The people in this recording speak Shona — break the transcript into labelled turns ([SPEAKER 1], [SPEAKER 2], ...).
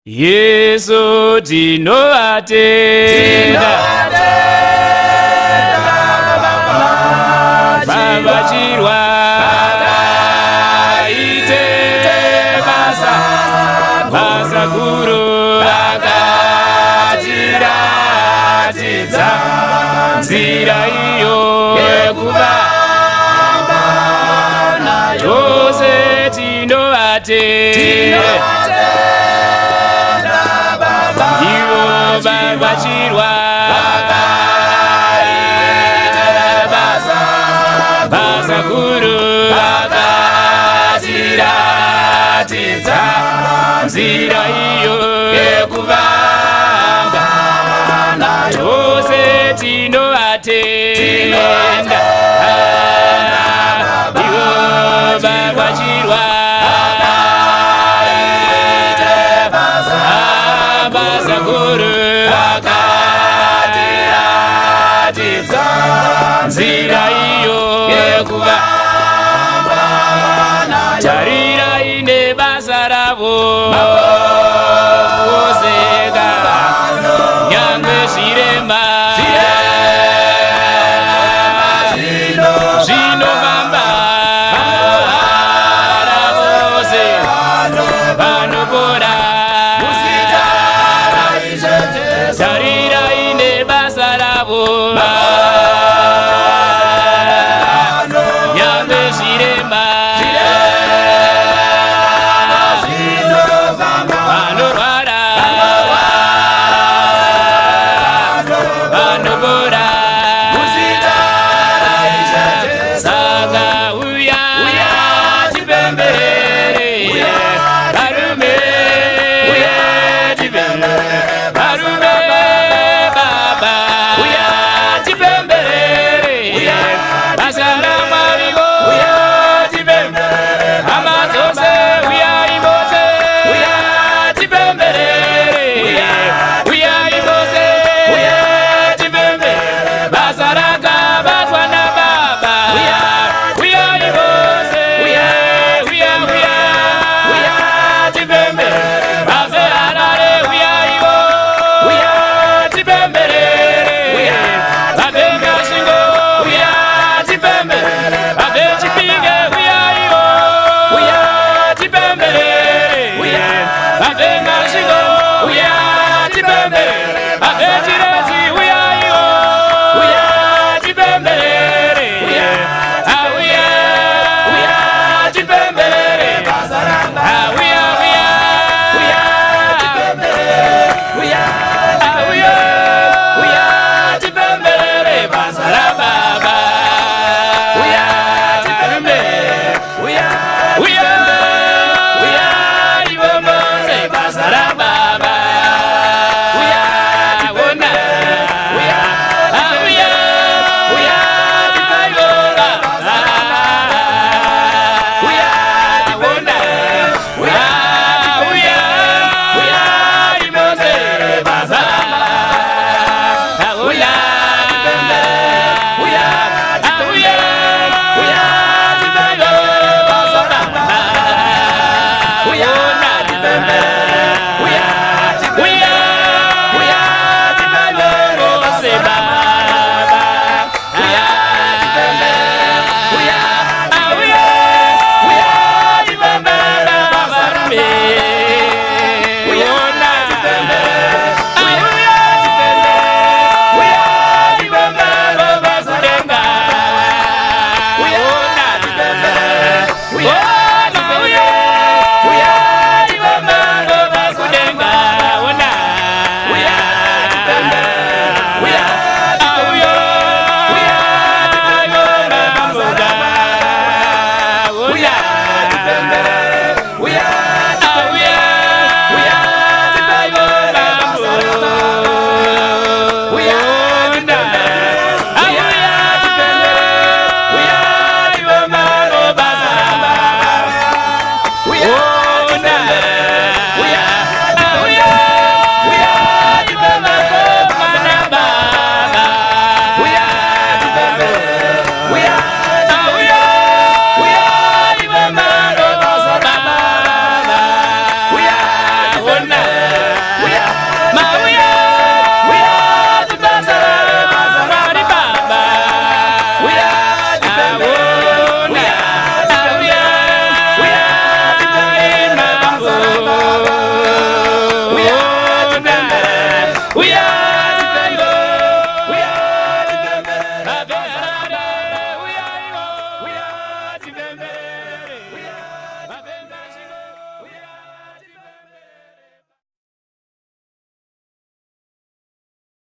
[SPEAKER 1] Yesu tinovatenda Baba chirwa ite basa guru vakatiratidza nzira iyo yekuvamba tose tinovatenda ivo Baba chirwa basa guru vakatiratidza nzira iyo yekuvamba tose tinovatenda ivo Baba chirwa basa guru vakatiratidza nzira iyo yekuvamba tarira ine basa ravo voseka nyangwe zvirema zvinofamba vose vanopora tarira ine basa ravo nyangwe zvirema vanorwara vanopora saka uya tipemberere varume tipemberere varume Baba uya tipemberere basa raMwariwo tipemberere hama dzose uyai vose tipemberere uyai vose tipemberere basa rakabatwa naBaba uyai vose tipemberere basa Harare uyaiwo tipemberere vapembe Shingo tipemberere vape Chipinge uyaiwo tipemberere vapembe Shingo tipemberere